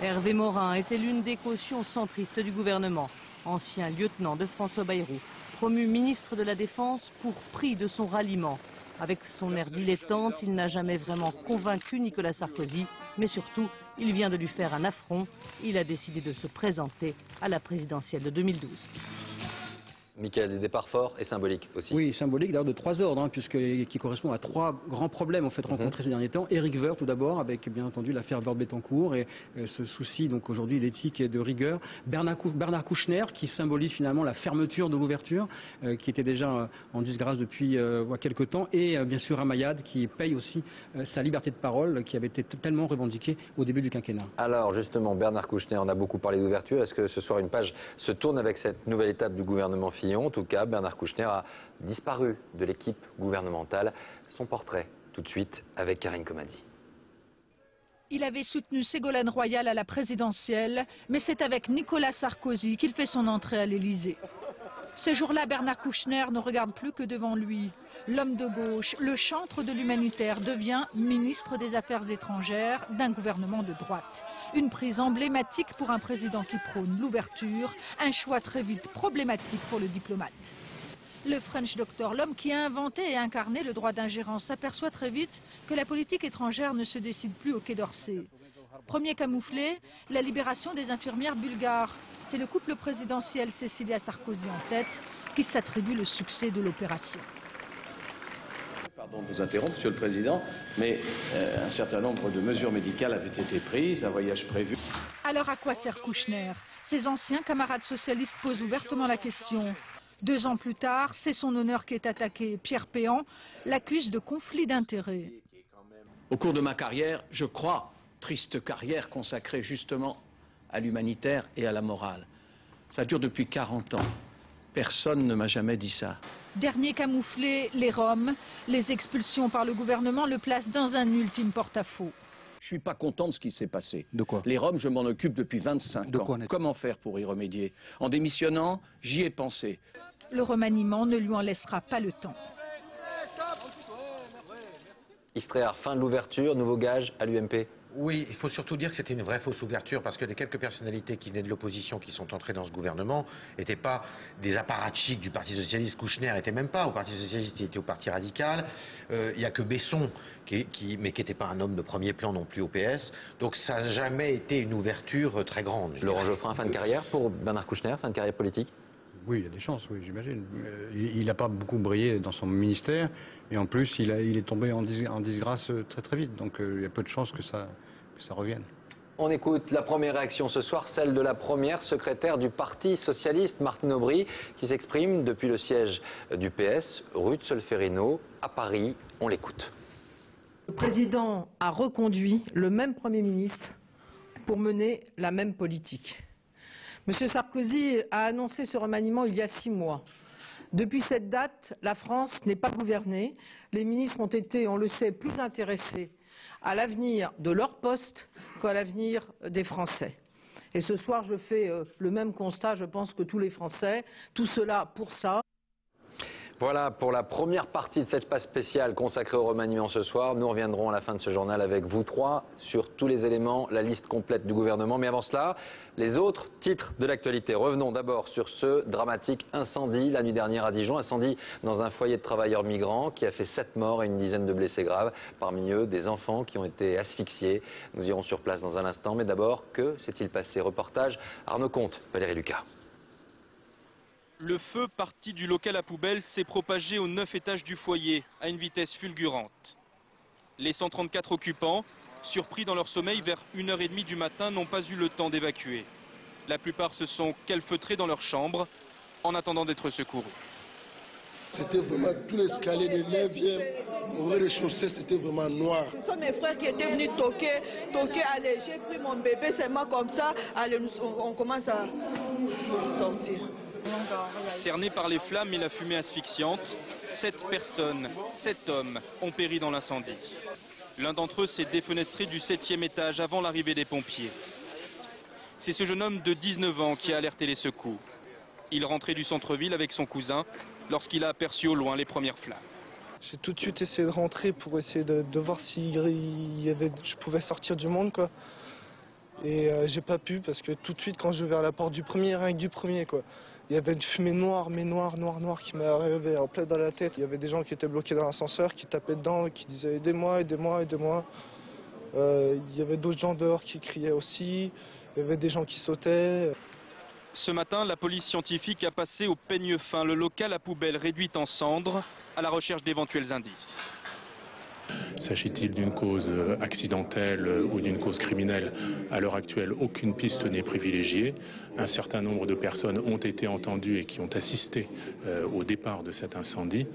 Hervé Morin était l'une des cautions centristes du gouvernement. Ancien lieutenant de François Bayrou, promu ministre de la Défense pour prix de son ralliement. Avec son air dilettante, il n'a jamais vraiment convaincu Nicolas Sarkozy, mais surtout, il vient de lui faire un affront. Il a décidé de se présenter à la présidentielle de 2012. Mickaël, des départs forts et symboliques aussi. Oui, symbolique d'ailleurs de 3 ordres, qui correspondent à 3 grands problèmes en fait rencontrés ces derniers temps. Éric Woerth tout d'abord, avec bien entendu l'affaire Woerth-Bettencourt et ce souci donc aujourd'hui d'éthique et de rigueur. Bernard Kouchner qui symbolise finalement la fermeture de l'ouverture, qui était déjà en disgrâce depuis quelques temps, et bien sûr Ramayad qui paye aussi sa liberté de parole qui avait été tellement revendiquée au début du quinquennat. Alors justement, Bernard Kouchner, on a beaucoup parlé d'ouverture. Est-ce que ce soir une page se tourne avec cette nouvelle étape du gouvernement Fillon? En tout cas, Bernard Kouchner a disparu de l'équipe gouvernementale. Son portrait, tout de suite, avec Karine Comadi. Il avait soutenu Ségolène Royal à la présidentielle, mais c'est avec Nicolas Sarkozy qu'il fait son entrée à l'Élysée. Ce jour-là, Bernard Kouchner ne regarde plus que devant lui. L'homme de gauche, le chantre de l'humanitaire, devient ministre des Affaires étrangères d'un gouvernement de droite. Une prise emblématique pour un président qui prône l'ouverture, un choix très vite problématique pour le diplomate. Le French Doctor, l'homme qui a inventé et incarné le droit d'ingérence, s'aperçoit très vite que la politique étrangère ne se décide plus au Quai d'Orsay. Premier camouflé, la libération des infirmières bulgares. C'est le couple présidentiel Cécilia Sarkozy en tête qui s'attribue le succès de l'opération. Pardon de vous interrompre, Monsieur le Président, mais un certain nombre de mesures médicales avaient été prises, un voyage prévu. Alors à quoi sert Kouchner? Ses anciens camarades socialistes posent ouvertement la question. 2 ans plus tard, c'est son honneur qui est attaqué. Pierre Péan l'accuse de conflit d'intérêts. Au cours de ma carrière, je crois, triste carrière consacrée justement à l'humanitaire et à la morale. Ça dure depuis 40 ans. Personne ne m'a jamais dit ça. Dernier camouflé, les Roms. Les expulsions par le gouvernement le placent dans un ultime porte-à-faux. Je suis pas content de ce qui s'est passé. De quoi? Les Roms, je m'en occupe depuis 25 De ans. quoi? Comment faire pour y remédier? En démissionnant, j'y ai pensé. Le remaniement ne lui en laissera pas le temps. Istréhar, fin de l'ouverture, nouveau gage à l'UMP. Oui, il faut surtout dire que c'était une vraie fausse ouverture parce que les quelques personnalités qui venaient de l'opposition qui sont entrées dans ce gouvernement n'étaient pas des apparatchiks du Parti Socialiste. Kouchner n'était même pas au Parti Socialiste, il était au Parti Radical. Il n'y a que Besson, mais qui n'était pas un homme de premier plan non plus au PS. Donc ça n'a jamais été une ouverture très grande. Laurent Geoffrin, fin de carrière pour Bernard Kouchner, fin de carrière politique? Oui, il y a des chances, oui, j'imagine. Il n'a pas beaucoup brillé dans son ministère et en plus il est tombé en disgrâce très très vite. Donc il y a peu de chances que ça revienne. On écoute la première réaction ce soir, celle de la première secrétaire du Parti Socialiste, Martine Aubry, qui s'exprime depuis le siège du PS, rue de Solferino, à Paris. On l'écoute. Le président a reconduit le même Premier ministre pour mener la même politique. Monsieur Sarkozy a annoncé ce remaniement il y a 6 mois. Depuis cette date, la France n'est pas gouvernée. Les ministres ont été, on le sait, plus intéressés à l'avenir de leur poste qu'à l'avenir des Français. Et ce soir, je fais le même constat, je pense que tous les Français, tout cela pour ça. Voilà pour la première partie de cette page spéciale consacrée au remaniement ce soir. Nous reviendrons à la fin de ce journal avec vous trois sur tous les éléments, la liste complète du gouvernement. Mais avant cela, les autres titres de l'actualité. Revenons d'abord sur ce dramatique incendie la nuit dernière à Dijon. Incendie dans un foyer de travailleurs migrants qui a fait 7 morts et une dizaine de blessés graves. Parmi eux, des enfants qui ont été asphyxiés. Nous irons sur place dans un instant. Mais d'abord, que s'est-il passé? Reportage Arnaud Comte, Valérie Lucas. Le feu parti du local à poubelle s'est propagé aux 9 étages du foyer à une vitesse fulgurante. Les 134 occupants, surpris dans leur sommeil vers 1h30 du matin, n'ont pas eu le temps d'évacuer. La plupart se sont calfeutrés dans leur chambre en attendant d'être secourus. C'était vraiment tout l'escalier de 9e au rez-de-chaussée, c'était vraiment noir. Ce sont mes frères qui étaient venus toquer, allez, j'ai pris mon bébé seulement comme ça, allez, on commence à sortir. Cernés par les flammes et la fumée asphyxiante, 7 personnes, 7 hommes ont péri dans l'incendie. L'un d'entre eux s'est défenestré du 7e étage avant l'arrivée des pompiers. C'est ce jeune homme de 19 ans qui a alerté les secours. Il rentrait du centre-ville avec son cousin lorsqu'il a aperçu au loin les premières flammes. J'ai tout de suite essayé de rentrer pour essayer de voir si je pouvais sortir du monde, quoi. Et j'ai pas pu parce que tout de suite quand je vais vers la porte du premier, rien que du premier, quoi. Il y avait une fumée noire, mais noire, qui m'est arrivée en plein dans la tête. Il y avait des gens qui étaient bloqués dans l'ascenseur, qui tapaient dedans, qui disaient aidez-moi, aidez-moi, aidez-moi. Il y avait d'autres gens dehors qui criaient aussi. Il y avait des gens qui sautaient. Ce matin, la police scientifique a passé au peigne fin le local à poubelle réduit en cendres à la recherche d'éventuels indices. S'agit-il d'une cause accidentelle ou d'une cause criminelle? À l'heure actuelle, aucune piste n'est privilégiée. Un certain nombre de personnes ont été entendues et qui ont assisté au départ de cet incendie,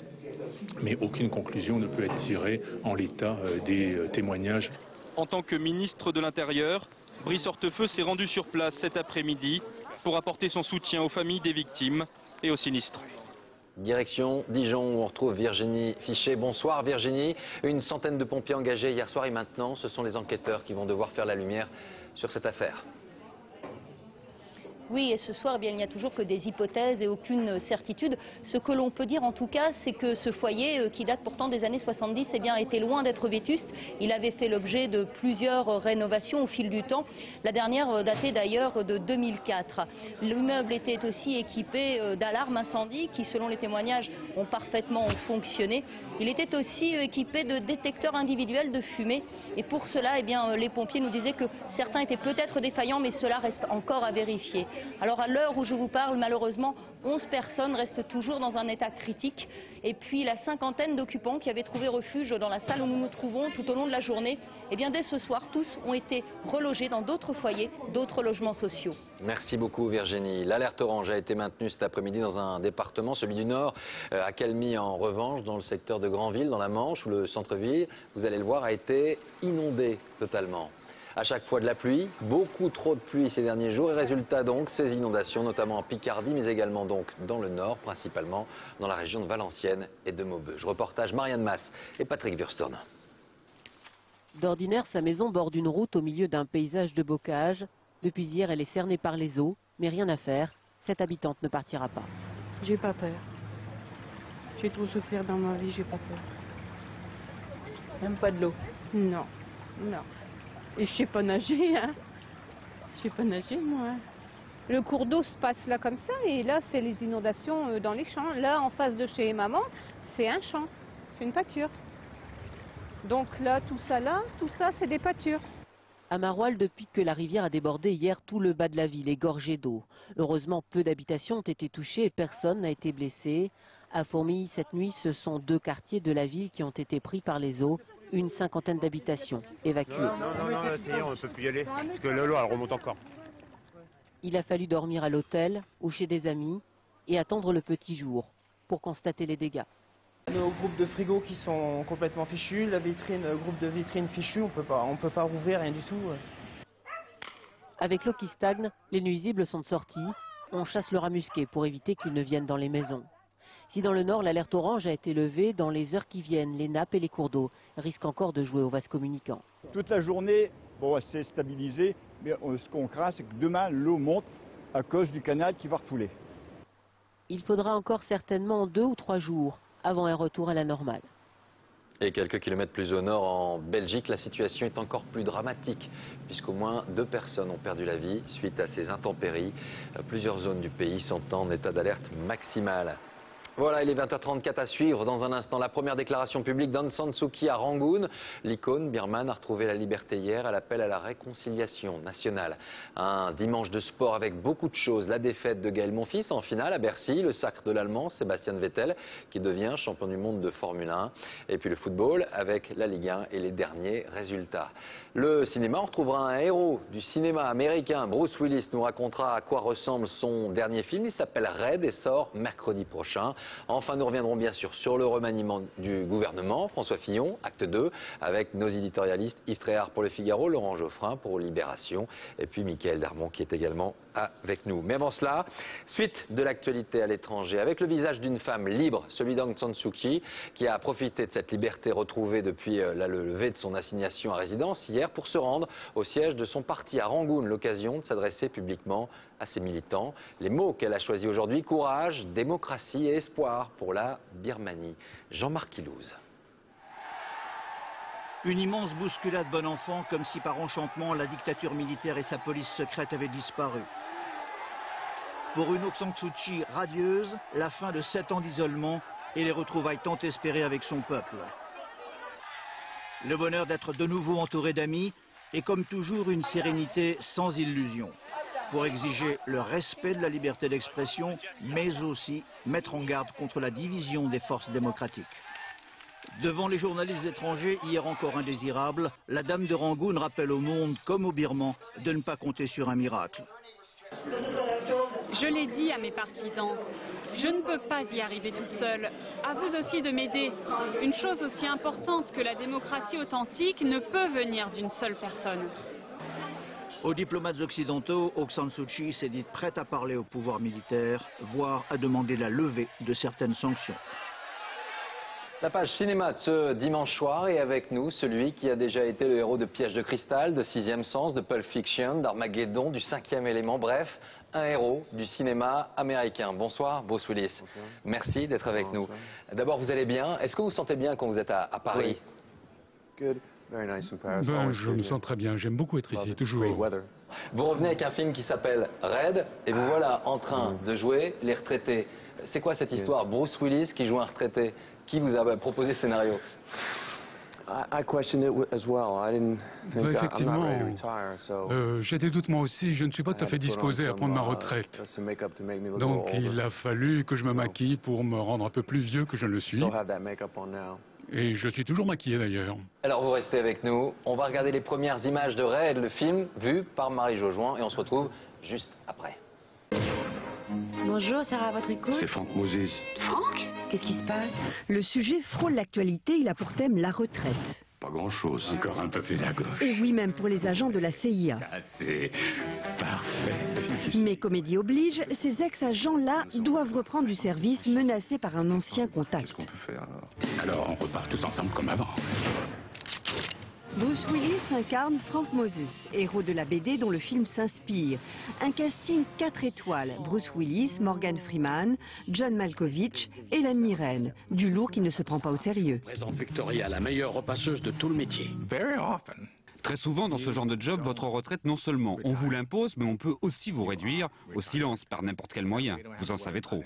mais aucune conclusion ne peut être tirée en l'état des témoignages. En tant que ministre de l'Intérieur, Brice Hortefeux s'est rendu sur place cet après-midi pour apporter son soutien aux familles des victimes et aux sinistrés. Direction Dijon où on retrouve Virginie Fichet. Bonsoir Virginie. Une centaine de pompiers engagés hier soir et maintenant ce sont les enquêteurs qui vont devoir faire la lumière sur cette affaire. Oui, et ce soir, eh bien, il n'y a toujours que des hypothèses et aucune certitude. Ce que l'on peut dire en tout cas, c'est que ce foyer, qui date pourtant des années 70, eh bien, était loin d'être vétuste. Il avait fait l'objet de plusieurs rénovations au fil du temps. La dernière datait d'ailleurs de 2004. L'immeuble était aussi équipé d'alarmes incendie qui, selon les témoignages, ont parfaitement fonctionné. Il était aussi équipé de détecteurs individuels de fumée. Et pour cela, eh bien, les pompiers nous disaient que certains étaient peut-être défaillants, mais cela reste encore à vérifier. Alors à l'heure où je vous parle, malheureusement, 11 personnes restent toujours dans un état critique. Et puis la cinquantaine d'occupants qui avaient trouvé refuge dans la salle où nous nous trouvons tout au long de la journée, eh bien dès ce soir, tous ont été relogés dans d'autres foyers, d'autres logements sociaux. Merci beaucoup Virginie. L'alerte orange a été maintenue cet après-midi dans un département, celui du Nord, à Calmy en revanche, dans le secteur de Granville, dans la Manche, où le centre-ville, vous allez le voir, a été inondé totalement. À chaque fois de la pluie, beaucoup trop de pluie ces derniers jours et résultat donc ces inondations, notamment en Picardie, mais également donc dans le Nord, principalement dans la région de Valenciennes et de Maubeuge. Reportage Marianne Masse et Patrick Wurstern. D'ordinaire, sa maison borde une route au milieu d'un paysage de bocage. Depuis hier, elle est cernée par les eaux, mais rien à faire. Cette habitante ne partira pas. J'ai pas peur. J'ai trop souffert dans ma vie, j'ai pas peur. Même pas de l'eau? Non, non. Et je sais pas nager, hein. Je sais pas nager, moi. Le cours d'eau se passe là comme ça, et là, c'est les inondations dans les champs. Là, en face de chez maman, c'est un champ, c'est une pâture. Donc là, tout ça, c'est des pâtures. À Maroilles, depuis que la rivière a débordé hier, tout le bas de la ville est gorgé d'eau. Heureusement, peu d'habitations ont été touchées et personne n'a été blessé. À Fourmilles, cette nuit, ce sont 2 quartiers de la ville qui ont été pris par les eaux. Une cinquantaine d'habitations évacuées. Non, essayez, on ne peut plus y aller, parce que l'eau, elle remonte encore. Il a fallu dormir à l'hôtel ou chez des amis et attendre le petit jour pour constater les dégâts. Nos groupes de frigo qui sont complètement fichus, la vitrine, groupe de vitrines fichu, on peut pas rouvrir, rien du tout. Avec l'eau qui stagne, les nuisibles sont sortis. On chasse le rat musqué pour éviter qu'ils ne viennent dans les maisons. Si dans le nord, l'alerte orange a été levée, dans les heures qui viennent, les nappes et les cours d'eau risquent encore de jouer au vase communicant. Toute la journée, bon, c'est stabilisé, mais ce qu'on craint, c'est que demain, l'eau monte à cause du canal qui va refouler. Il faudra encore certainement 2 ou 3 jours avant un retour à la normale. Et quelques kilomètres plus au nord, en Belgique, la situation est encore plus dramatique, puisqu'au moins 2 personnes ont perdu la vie suite à ces intempéries. Plusieurs zones du pays sont en état d'alerte maximale. Voilà, il est 20h34 à suivre. Dans un instant, la première déclaration publique d'Aung San Suu Kyi à Rangoon. L'icône birmane a retrouvé la liberté hier. Elle appelle à la réconciliation nationale. Un dimanche de sport avec beaucoup de choses. La défaite de Gaël Monfils en finale à Bercy. Le sacre de l'Allemand Sébastien Vettel qui devient champion du monde de Formule 1. Et puis le football avec la Ligue 1 et les derniers résultats. Le cinéma, on retrouvera un héros du cinéma américain. Bruce Willis nous racontera à quoi ressemble son dernier film. Il s'appelle Red et sort mercredi prochain. Enfin, nous reviendrons bien sûr sur le remaniement du gouvernement. François Fillon, acte 2, avec nos éditorialistes Yves Tréhard pour Le Figaro, Laurent Geoffrin pour Libération, et puis Mickaël Darmon qui est également avec nous. Mais avant cela, suite de l'actualité à l'étranger, avec le visage d'une femme libre, celui d'Aung San Suu Kyi, qui a profité de cette liberté retrouvée depuis la levée de son assignation à résidence hier pour se rendre au siège de son parti à Rangoon, l'occasion de s'adresser publiquement à ses militants. Les mots qu'elle a choisis aujourd'hui, courage, démocratie et espoir pour la Birmanie. Jean-Marc Ilouz. Une immense bousculade bon enfant, comme si par enchantement la dictature militaire et sa police secrète avaient disparu. Pour une Aung San Suu Kyi radieuse, la fin de 7 ans d'isolement et les retrouvailles tant espérées avec son peuple. Le bonheur d'être de nouveau entouré d'amis et comme toujours une sérénité sans illusion, pour exiger le respect de la liberté d'expression, mais aussi mettre en garde contre la division des forces démocratiques. Devant les journalistes étrangers, hier encore indésirables, la dame de Rangoon rappelle au monde, comme au Birman, de ne pas compter sur un miracle. Je l'ai dit à mes partisans, je ne peux pas y arriver toute seule. À vous aussi de m'aider. Une chose aussi importante que la démocratie authentique ne peut venir d'une seule personne. Aux diplomates occidentaux, Aung San Suu Kyi s'est dite prête à parler au pouvoir militaire, voire à demander la levée de certaines sanctions. La page cinéma de ce dimanche soir est avec nous, celui qui a déjà été le héros de Piège de cristal, de Sixième Sens, de Pulp Fiction, d'Armageddon, du Cinquième élément, bref, un héros du cinéma américain. Bonsoir, Bruce Willis. Bonsoir. Merci d'être avec nous. D'abord, vous allez bien? Est-ce que vous sentez bien quand vous êtes à Paris? Ben, je me sens très bien, j'aime beaucoup être ici, toujours. Vous revenez avec un film qui s'appelle Red, et vous voilà en train de jouer Les Retraités. C'est quoi cette histoire? Bruce Willis qui joue un retraité. Qui vous a proposé ce scénario? Effectivement, j'ai des doutes moi aussi, je ne suis pas tout à fait disposé à prendre ma retraite. Donc il a fallu que je me maquille pour me rendre un peu plus vieux que je ne le suis. Et je suis toujours maquillé d'ailleurs. Alors vous restez avec nous, on va regarder les premières images de Red, le film vu par Marie-Jo Join, et on se retrouve juste après. Bonjour, Sarah, à votre écoute. C'est Franck Moses. Franck? Qu'est-ce qui se passe? Le sujet frôle l'actualité, il a pour thème la retraite. Pas grand-chose. Encore un peu plus à gauche. Et oui, même pour les agents de la CIA. Ça, c'est parfait. Mais comédie oblige, ces ex-agents-là doivent reprendre du service menacés par un ancien contact. Qu'est-ce qu'on peut faire alors? Alors, on repart tous ensemble comme avant. Bruce Willis incarne Frank Moses, héros de la BD dont le film s'inspire. Un casting 4 étoiles. Bruce Willis, Morgan Freeman, John Malkovich, Hélène Mirren. Du lourd qui ne se prend pas au sérieux. Présente Victoria, la meilleure repasseuse de tout le métier. Très souvent, dans ce genre de job, votre retraite, non seulement on vous l'impose, mais on peut aussi vous réduire au silence par n'importe quel moyen. Vous en savez trop.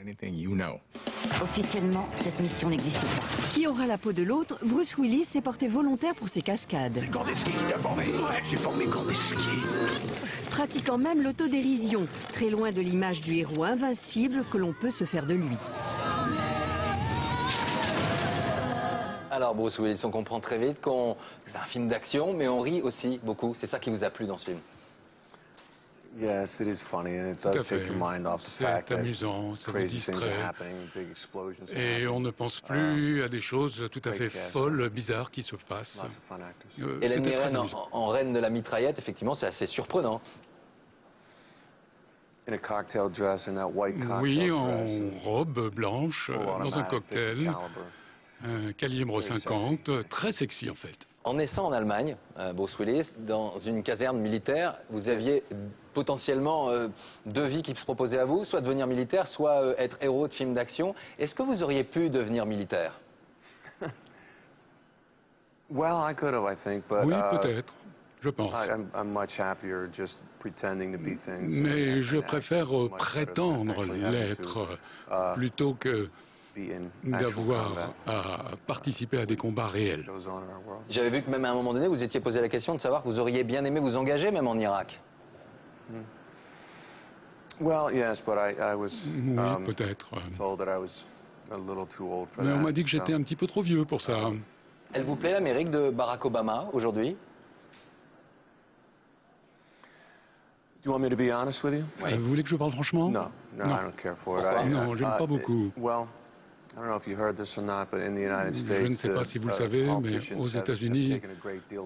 Officiellement, cette mission n'existe pas. Qui aura la peau de l'autre, Bruce Willis s'est porté volontaire pour ses cascades. J'ai formé Gordeski. Pratiquant même l'autodérision, très loin de l'image du héros invincible que l'on peut se faire de lui. Alors Bruce Willis, on comprend très vite que c'est un film d'action, mais on rit aussi beaucoup. C'est ça qui vous a plu dans ce film? Yes, it is funny and it does take your mind off the fact C'est amusant, ça vous crazy things distrait. are happening, big explosions are Et on ne pense plus à des choses tout à fait great cast. folles, bizarres qui se passent. Lots of fun actors. Hélène C'était très Mirren amusant. en reine de la mitraillette, effectivement, c'est assez surprenant. In a cocktail dress, in that white cocktail Oui, dress. en robe blanche, Full dans un automatic, 50 cocktail, caliber. un calibre 50, très sexy en fait. En naissant en Allemagne, Bruce Willis, dans une caserne militaire, vous aviez potentiellement deux vies qui se proposaient à vous, soit devenir militaire, soit être héros de films d'action. Est-ce que vous auriez pu devenir militaire? Well, I could have, I think, but Oui, peut-être, je pense. I'm much happier just pretending to be things. Mais je and préfère much better prétendre than actually having l'être to, plutôt que be in actual d'avoir combat. à participer à des combats réels. Goes on in our world. J'avais vu que même à un moment donné, vous étiez posé la question de savoir que vous auriez bien aimé vous engager, même en Irak. Well, yes, but I was Oui, peut-être. told that I was a little too old for Mais that. on m'a dit que j'étais un petit peu trop vieux pour ça. Elle vous plaît l'Amérique de Barack Obama aujourd'hui? Do you want me to be honest with you? Vous voulez que je parle franchement? No, I don't care for it. Non, j'aime pas beaucoup. Well, I don't know if you heard this or not, but in the United States, Je ne sais pas si vous le savez, mais aux États-Unis,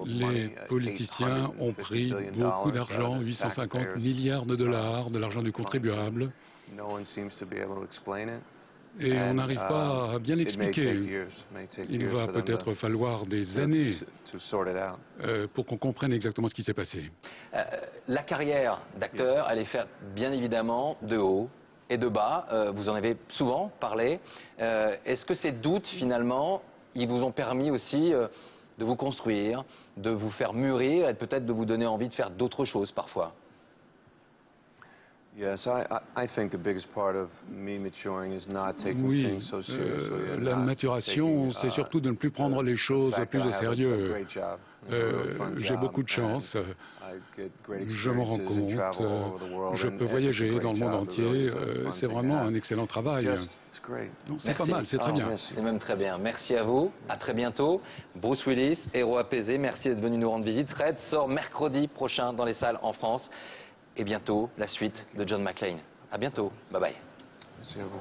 les politiciens ont pris beaucoup d'argent, 850 milliards de dollars, de l'argent du contribuable, No one seems to be able to explain it. et on n'arrive pas à bien It may take l'expliquer. years, may take Il years va for them peut-être falloir des années to sort it out. pour qu'on comprenne exactement ce qui s'est passé. La carrière d'acteur, elle est faite bien évidemment de haut et de bas. Vous en avez souvent parlé. Est-ce que ces doutes, finalement, ils vous ont permis aussi de vous construire, de vous faire mûrir et peut-être de vous donner envie de faire d'autres choses parfois? Yes, I think the biggest part of me maturing is not taking Oui, things so seriously. and la not maturation, taking, c'est surtout de ne plus prendre les choses fact plus that au I have a sérieux. great job, a really fun J'ai job, beaucoup de chance, and I get great je m'en rends experiences and travel all over the compte, world, je and peux it's a voyager great dans le monde job, it really entier, is a fun c'est thing to vraiment have. un excellent travail. It's great. Non, c'est pas mal, c'est très bien. C'est même très bien. Merci à vous. À très bientôt. Bruce Willis, héros apaisé. Merci d'être venu nous rendre visite. Red sort mercredi prochain dans les salles en France. Et bientôt, la suite de John McClane. À bientôt. Bye bye. Merci à vous.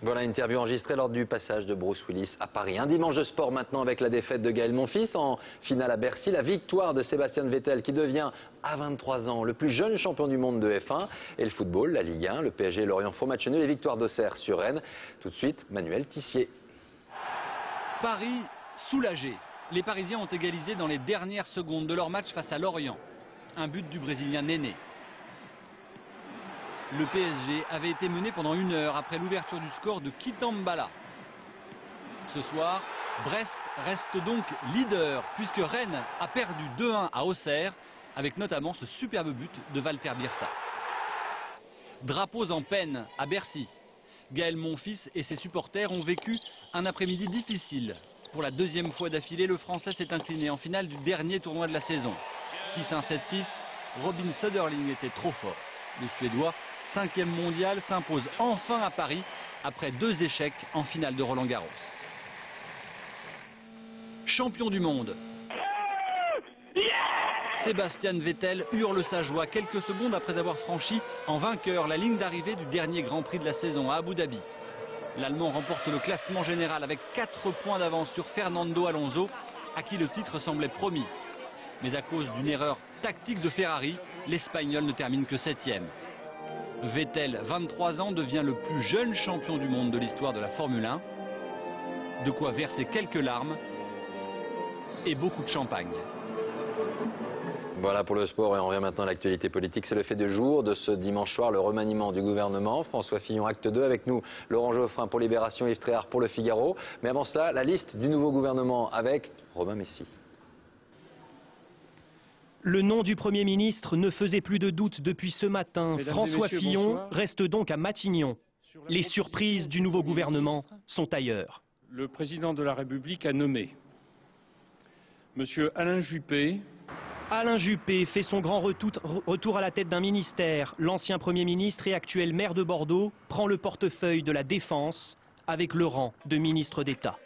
Voilà une interview enregistrée lors du passage de Bruce Willis à Paris. Un dimanche de sport maintenant avec la défaite de Gaël Monfils en finale à Bercy. La victoire de Sébastien Vettel qui devient à 23 ans le plus jeune champion du monde de F1. Et le football, la Ligue 1, le PSG et Lorient font match nul. Les victoires d'Auxerre sur Rennes. Tout de suite, Manuel Tissier. Paris soulagé. Les Parisiens ont égalisé dans les dernières secondes de leur match face à Lorient. Un but du Brésilien Néné. Le PSG avait été mené pendant 1 heure après l'ouverture du score de Kitambala. Ce soir, Brest reste donc leader puisque Rennes a perdu 2-1 à Auxerre avec notamment ce superbe but de Walter Birsa. Drapeaux en peine à Bercy. Gaël Monfils et ses supporters ont vécu un après-midi difficile. Pour la 2e fois d'affilée, le Français s'est incliné en finale du dernier tournoi de la saison. 6-1, 7-6, Robin Söderling était trop fort. Le Suédois, 5e mondial, s'impose enfin à Paris après 2 échecs en finale de Roland-Garros. Champion du monde. Sébastien Vettel hurle sa joie quelques secondes après avoir franchi en vainqueur la ligne d'arrivée du dernier Grand Prix de la saison à Abu Dhabi. L'Allemand remporte le classement général avec 4 points d'avance sur Fernando Alonso, à qui le titre semblait promis. Mais à cause d'une erreur tactique de Ferrari, l'Espagnol ne termine que 7e. Vettel, 23 ans, devient le plus jeune champion du monde de l'histoire de la Formule 1. De quoi verser quelques larmes et beaucoup de champagne. Voilà pour le sport et on revient maintenant à l'actualité politique. C'est le fait du jour de ce dimanche soir, le remaniement du gouvernement. François Fillon, acte 2, avec nous Laurent Geoffrin pour Libération, Yves Tréhard pour Le Figaro. Mais avant cela, la liste du nouveau gouvernement avec Robin Messy. Le nom du Premier ministre ne faisait plus de doute depuis ce matin. François Fillon reste donc à Matignon. Les surprises du nouveau gouvernement sont ailleurs. Le président de la République a nommé Monsieur Alain Juppé. Alain Juppé fait son grand retour à la tête d'un ministère. L'ancien Premier ministre et actuel maire de Bordeaux prend le portefeuille de la Défense avec le rang de ministre d'État.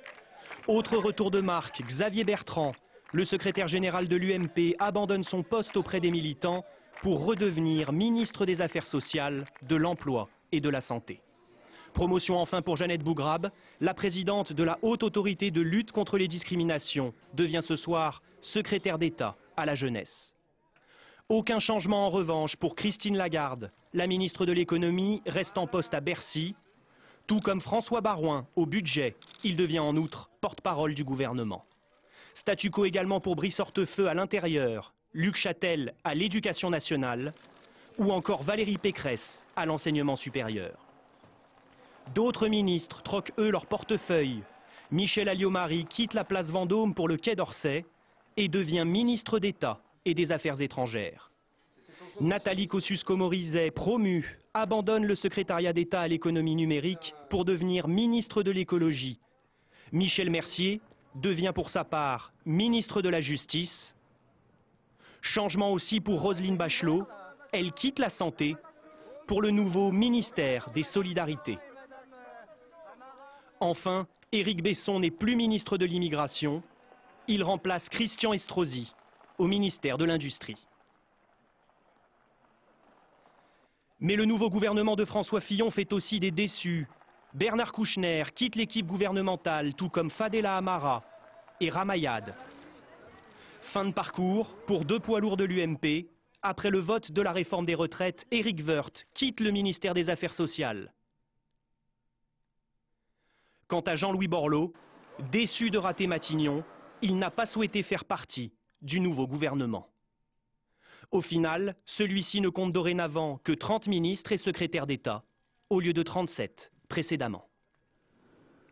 Autre retour de marque, Xavier Bertrand, le secrétaire général de l'UMP, abandonne son poste auprès des militants pour redevenir ministre des Affaires sociales, de l'Emploi et de la Santé. Promotion enfin pour Jeannette Bougrabe, la présidente de la Haute Autorité de lutte contre les discriminations, devient ce soir secrétaire d'État à la jeunesse. Aucun changement en revanche pour Christine Lagarde. La ministre de l'économie reste en poste à Bercy, tout comme François Baroin au budget. Il devient en outre porte-parole du gouvernement. Statu quo également pour Brice Hortefeux à l'intérieur, Luc Châtel à l'éducation nationale ou encore Valérie Pécresse à l'enseignement supérieur. D'autres ministres troquent eux leur portefeuille. Michel Alliot-Marie quitte la place Vendôme pour le Quai d'Orsay et devient ministre d'État et des Affaires étrangères. Nathalie Kosciusko-Morizet, promue, abandonne le secrétariat d'État à l'économie numérique pour devenir ministre de l'écologie. Michel Mercier devient pour sa part ministre de la Justice. Changement aussi pour Roselyne Bachelot, elle quitte la santé pour le nouveau ministère des Solidarités. Enfin, Éric Besson n'est plus ministre de l'Immigration. Il remplace Christian Estrosi au ministère de l'Industrie. Mais le nouveau gouvernement de François Fillon fait aussi des déçus. Bernard Kouchner quitte l'équipe gouvernementale, tout comme Fadela Amara et Ramayad. Fin de parcours pour deux poids lourds de l'UMP. Après le vote de la réforme des retraites, Éric Woerth quitte le ministère des Affaires sociales. Quant à Jean-Louis Borloo, déçu de rater Matignon, il n'a pas souhaité faire partie du nouveau gouvernement. Au final, celui-ci ne compte dorénavant que 30 ministres et secrétaires d'État, au lieu de 37 précédemment.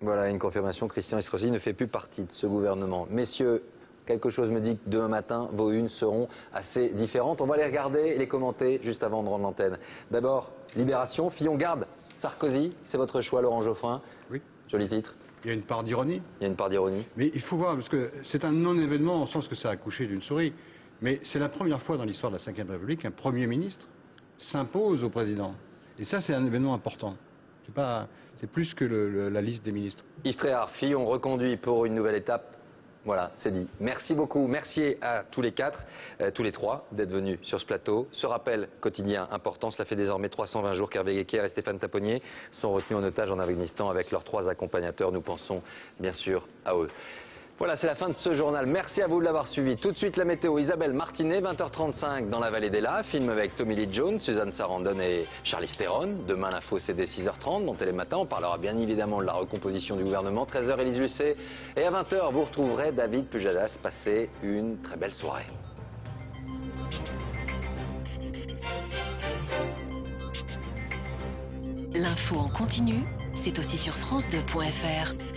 Voilà une confirmation, Christian Estrosi ne fait plus partie de ce gouvernement. Messieurs, quelque chose me dit que demain matin, vos unes seront assez différentes. On va les regarder et les commenter juste avant de rendre l'antenne. D'abord, Libération, Fillon garde Sarkozy, c'est votre choix, Laurent Geoffrin. Oui. Joli titre. Il y a une part d'ironie. Il y a une part d'ironie. Mais il faut voir, parce que c'est un non-événement en sens que ça a accouché d'une souris. Mais c'est la première fois dans l'histoire de la Ve République qu'un Premier ministre s'impose au président. Et ça, c'est un événement important. C'est plus que la liste des ministres. Yves Tréhard, Fillon reconduit pour une nouvelle étape. Voilà, c'est dit. Merci beaucoup. Merci à tous les quatre, tous les trois, d'être venus sur ce plateau. Ce rappel quotidien important, cela fait désormais 320 jours qu'Hervé Guéquer et Stéphane Taponnier sont retenus en otage en Afghanistan avec leurs 3 accompagnateurs. Nous pensons bien sûr à eux. Voilà, c'est la fin de ce journal. Merci à vous de l'avoir suivi. Tout de suite, la météo. Isabelle Martinet, 20h35 dans la Vallée des Lats. Film avec Tommy Lee Jones, Suzanne Sarandon et Charlize Theron. Demain, l'info, c'est dès 6h30 dans Télématin. On parlera bien évidemment de la recomposition du gouvernement. 13h, Élise Lucet. Et à 20h, vous retrouverez David Pujadas. Passez une très belle soirée. L'info en continu, c'est aussi sur France2.fr.